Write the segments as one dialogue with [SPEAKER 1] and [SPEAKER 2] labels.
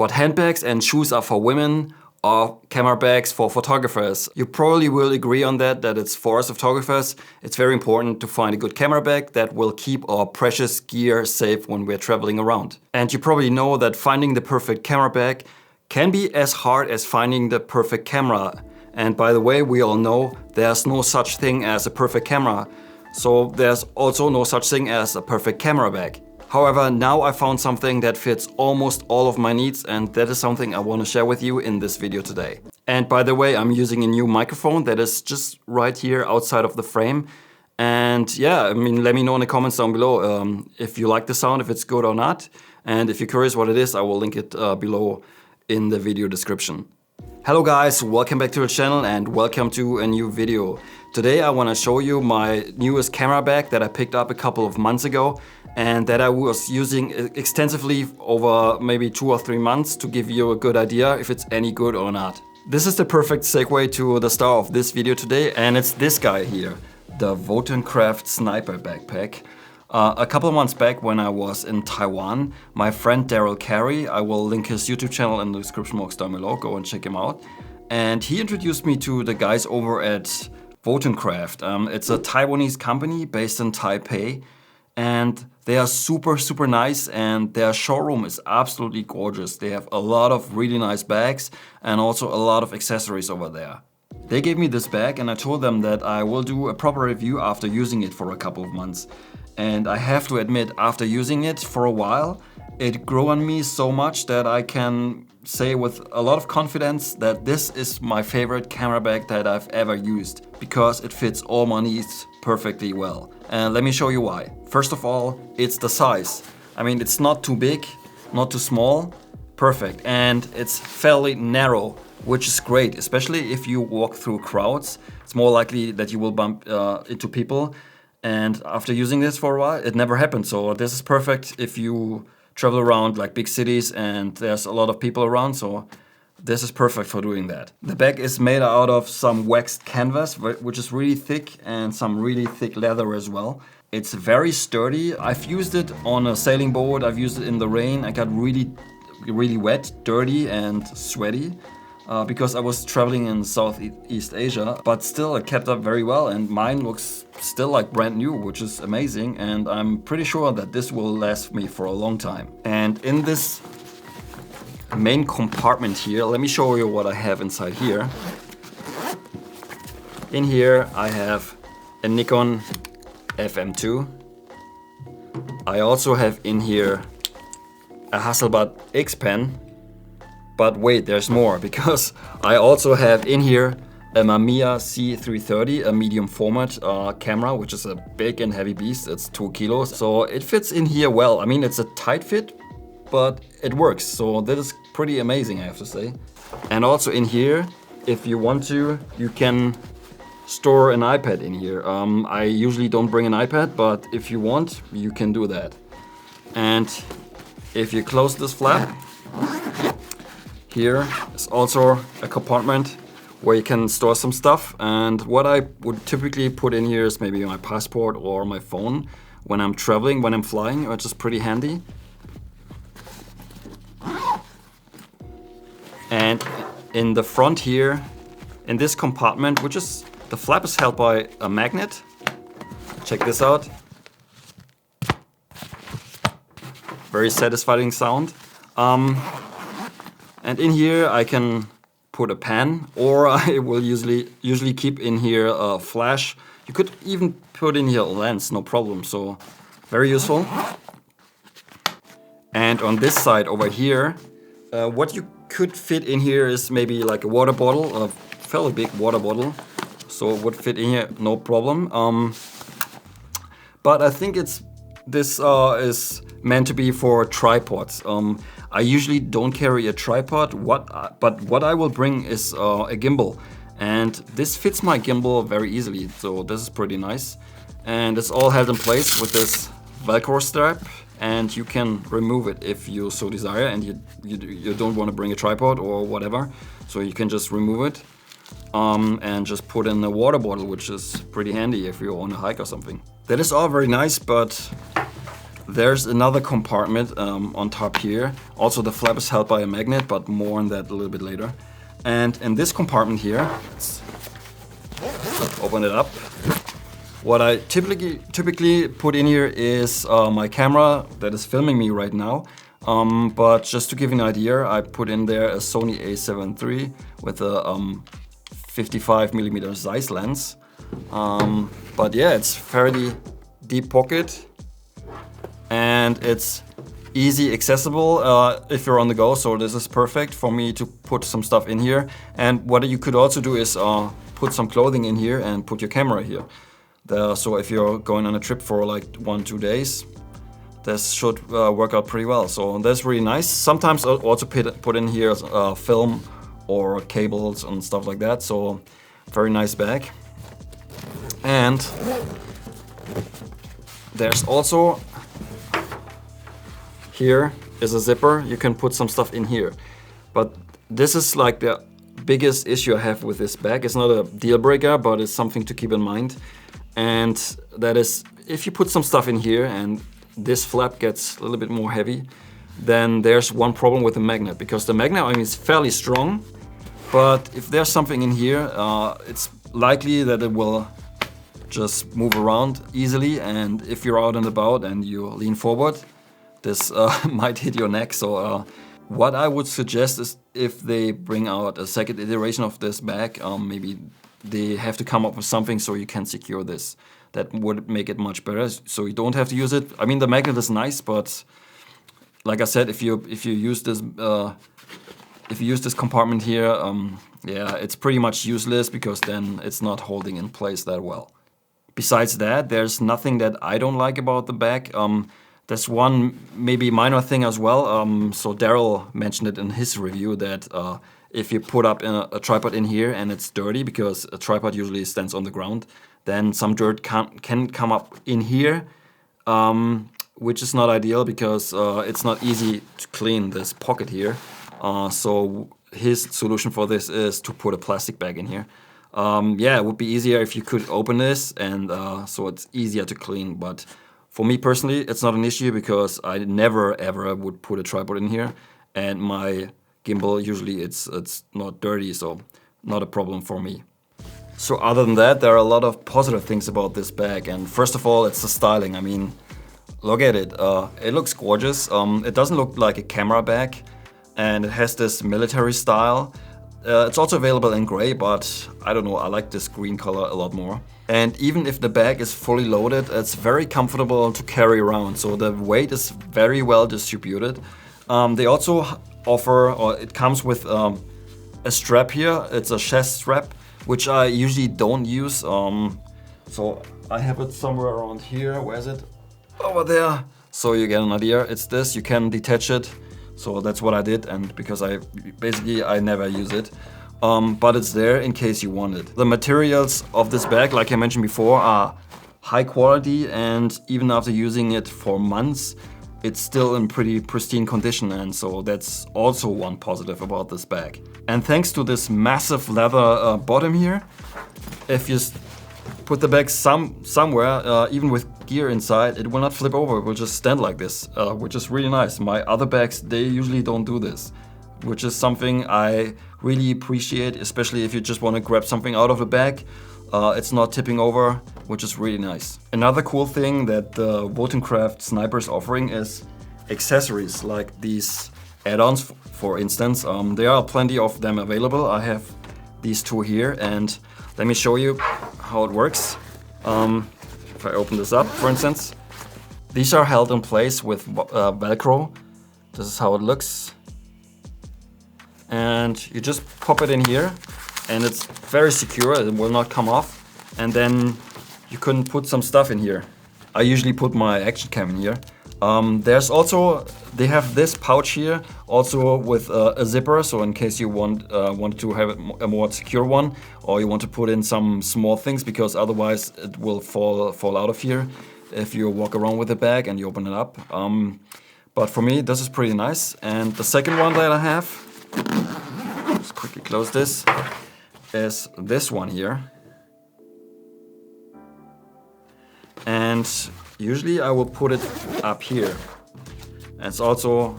[SPEAKER 1] what handbags and shoes are for women or camera bags for photographers. You probably will agree on that it's for us photographers, it's very important to find a good camera bag that will keep our precious gear safe when we're traveling around. And you probably know that finding the perfect camera bag can be as hard as finding the perfect camera. And by the way, we all know there's no such thing as a perfect camera. So there's also no such thing as a perfect camera bag. However, now I found something that fits almost all of my needs, and that is something I want to share with you in this video today. And by the way, I'm using a new microphone that is just right here outside of the frame. And yeah, I mean, let me know in the comments down below if you like the sound, if it's good or not. And if you're curious what it is, I will link it below in the video description. Hello guys, welcome back to the channel and welcome to a new video. Today I want to show you my newest camera bag that I picked up a couple of months ago and that I was using extensively over maybe 2 or 3 months to give you a good idea if it's any good or not. This is the perfect segue to the star of this video today, and it's this guy here, the Wotancraft Sniper backpack. A couple of months back when I was in Taiwan, my friend Daryl Carey, I will link his YouTube channel in the description box down below, go and check him out. And he introduced me to the guys over at Wotancraft. It's a Taiwanese company based in Taipei, and they are super nice, and their showroom is absolutely gorgeous. They have a lot of really nice bags and also a lot of accessories over there. They gave me this bag and I told them that I will do a proper review after using it for a couple of months. And I have to admit, after using it for a while, it grew on me so much that I can say with a lot of confidence that this is my favorite camera bag that I've ever used, because it fits all my needs perfectly well. And let me show you why. First of all, it's the size. I mean, it's not too big, not too small, perfect. And it's fairly narrow, which is great, especially if you walk through crowds. It's more likely that you will bump into people. And after using this for a while, it never happened. So this is perfect if you travel around like big cities and there's a lot of people around. So this is perfect for doing that. The bag is made out of some waxed canvas, which is really thick, and some really thick leather as well. It's very sturdy. I've used it on a sailing boat. I've used it in the rain. I got really wet, dirty and sweaty. Because I was traveling in Southeast Asia, but still it kept up very well, and mine looks still like brand new, which is amazing, and I'm pretty sure that this will last me for a long time. And in this main compartment here, let me show you what I have inside here. In here I have a Nikon FM2. I also have in here a Hasselblad X pen. But wait, there's more, because I also have in here a Mamiya C330, a medium format camera, which is a big and heavy beast. It's 2 kilos, so it fits in here well. I mean, it's a tight fit, but it works. So that is pretty amazing, I have to say. And also in here, if you want to, you can store an iPad in here. I usually don't bring an iPad, but if you want, you can do that. And if you close this flap, here is also a compartment where you can store some stuff, and what I would typically put in here is maybe my passport or my phone when I'm traveling, when I'm flying, which is pretty handy. And in the front here, in this compartment, which is, the flap is held by a magnet. Check this out. Very satisfying sound. And in here I can put a pen, or I will usually keep in here a flash. You could even put in here a lens, no problem. So very useful. And on this side over here, what you could fit in here is maybe like a water bottle, a fairly big water bottle. So it would fit in here, no problem. But I think this is meant to be for tripods. I usually don't carry a tripod, but what I will bring is a gimbal. And this fits my gimbal very easily, so this is pretty nice. And it's all held in place with this Velcro strap, and you can remove it if you so desire, and you don't want to bring a tripod or whatever. So you can just remove it and just put in a water bottle, which is pretty handy if you're on a hike or something. That is all very nice, but There's another compartment on top here. Also the flap is held by a magnet, but more on that a little bit later. And in this compartment here, let's open it up. What I typically put in here is my camera that is filming me right now. But just to give you an idea, I put in there a Sony a7 III with a 55mm Zeiss lens. But yeah, it's fairly deep pocket. And it's easy accessible if you're on the go, so this is perfect for me to put some stuff in here. And what you could also do is put some clothing in here and put your camera here. So if you're going on a trip for like 1-2 days, this should work out pretty well. So that's really nice. Sometimes I'll also put in here film or cables and stuff like that. So very nice bag. And there's also, here is a zipper. You can put some stuff in here. But this is like the biggest issue I have with this bag. It's not a deal breaker, but it's something to keep in mind. And that is, if you put some stuff in here and this flap gets a little bit more heavy, then there's one problem with the magnet. Because the magnet, I mean, it's fairly strong, but if there's something in here, it's likely that it will just move around easily. And if you're out and about and you lean forward, this might hit your neck. So what I would suggest is if they bring out a second iteration of this bag, maybe they have to come up with something so you can secure this. That would make it much better, so you don't have to use it. I mean, the magnet is nice, but like I said, if you use this compartment here, yeah, it's pretty much useless because then it's not holding in place that well. Besides that, there's nothing that I don't like about the bag. There's one maybe minor thing as well. So Daryl mentioned it in his review that if you put up a tripod in here and it's dirty, because a tripod usually stands on the ground, then some dirt can come up in here, which is not ideal because it's not easy to clean this pocket here. So his solution for this is to put a plastic bag in here. Yeah, it would be easier if you could open this and so it's easier to clean. But for me personally, it's not an issue because I never ever would put a tripod in here, and my gimbal usually it's not dirty, so not a problem for me. So other than that, there are a lot of positive things about this bag. And first of all, it's the styling. I mean, look at it. It looks gorgeous. It doesn't look like a camera bag, and it has this military style. It's also available in gray, but I don't know, I like this green color a lot more. And even if the bag is fully loaded, it's very comfortable to carry around. So the weight is very well distributed. They also offer, or it comes with a strap here. It's a chest strap, which I usually don't use. So I have it somewhere around here. Where is it? Over there. So you get an idea. It's this. You can detach it. So that's what I did, and because I never use it. But it's there in case you want it. The materials of this bag, like I mentioned before, are high quality, and even after using it for months, it's still in pretty pristine condition, and so that's also one positive about this bag. And thanks to this massive leather bottom here, if you put the bag somewhere, even with gear inside, it will not flip over, it will just stand like this, which is really nice. My other bags, they usually don't do this, which is something I really appreciate, especially if you just want to grab something out of the bag. It's not tipping over, which is really nice. Another cool thing that the Wotancraft Sniper is offering is accessories, like these add-ons, for instance. There are plenty of them available. I have these two here, and let me show you how it works. If I open this up, for instance, these are held in place with Velcro. This is how it looks. And you just pop it in here, and it's very secure, it will not come off. And then you can put some stuff in here. I usually put my action cam in here. There's also, they have this pouch here, also with a zipper, so in case you want to have a more secure one, or you want to put in some small things, because otherwise it will fall out of here if you walk around with the bag and you open it up. But for me, this is pretty nice. And the second one that I have, let's quickly close this, is this one here. And usually I will put it up here. And it's also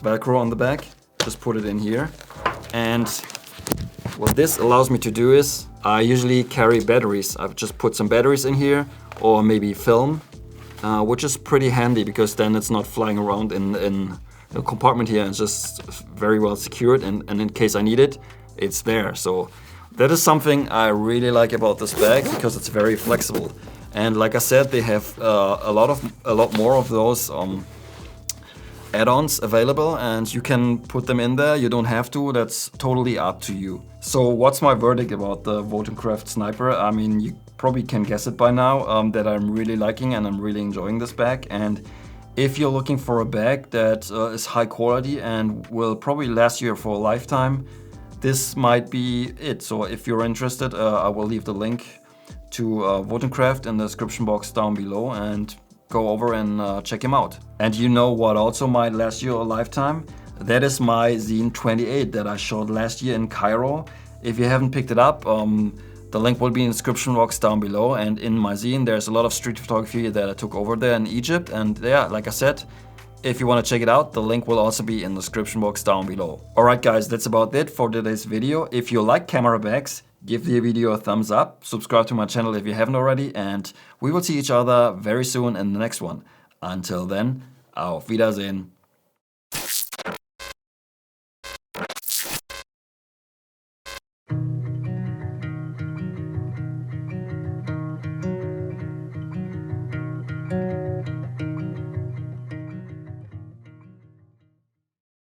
[SPEAKER 1] Velcro on the back. Just put it in here. And what this allows me to do is I usually carry batteries. I've just put some batteries in here or maybe film, which is pretty handy because then it's not flying around in the compartment here. It's just very well secured, and in case I need it, it's there. So that is something I really like about this bag because it's very flexible. And like I said, they have a lot more of those add-ons available, and you can put them in there. You don't have to. That's totally up to you. So what's my verdict about the Wotancraft Sniper? I mean, you probably can guess it by now that I'm really liking and I'm really enjoying this bag. And if you're looking for a bag that is high quality and will probably last you for a lifetime, this might be it. So if you're interested, I will leave the link to Wotancraft in the description box down below, and go over and check him out. And you know what also might last you a lifetime? That is my Zine 28 that I shot last year in Cairo. If you haven't picked it up, the link will be in the description box down below. And in my zine, there's a lot of street photography that I took over there in Egypt. And yeah, like I said, if you want to check it out, the link will also be in the description box down below. Alright guys, that's about it for today's video. If you like camera bags, give the video a thumbs up, subscribe to my channel if you haven't already, and we will see each other very soon in the next one. Until then, auf Wiedersehen.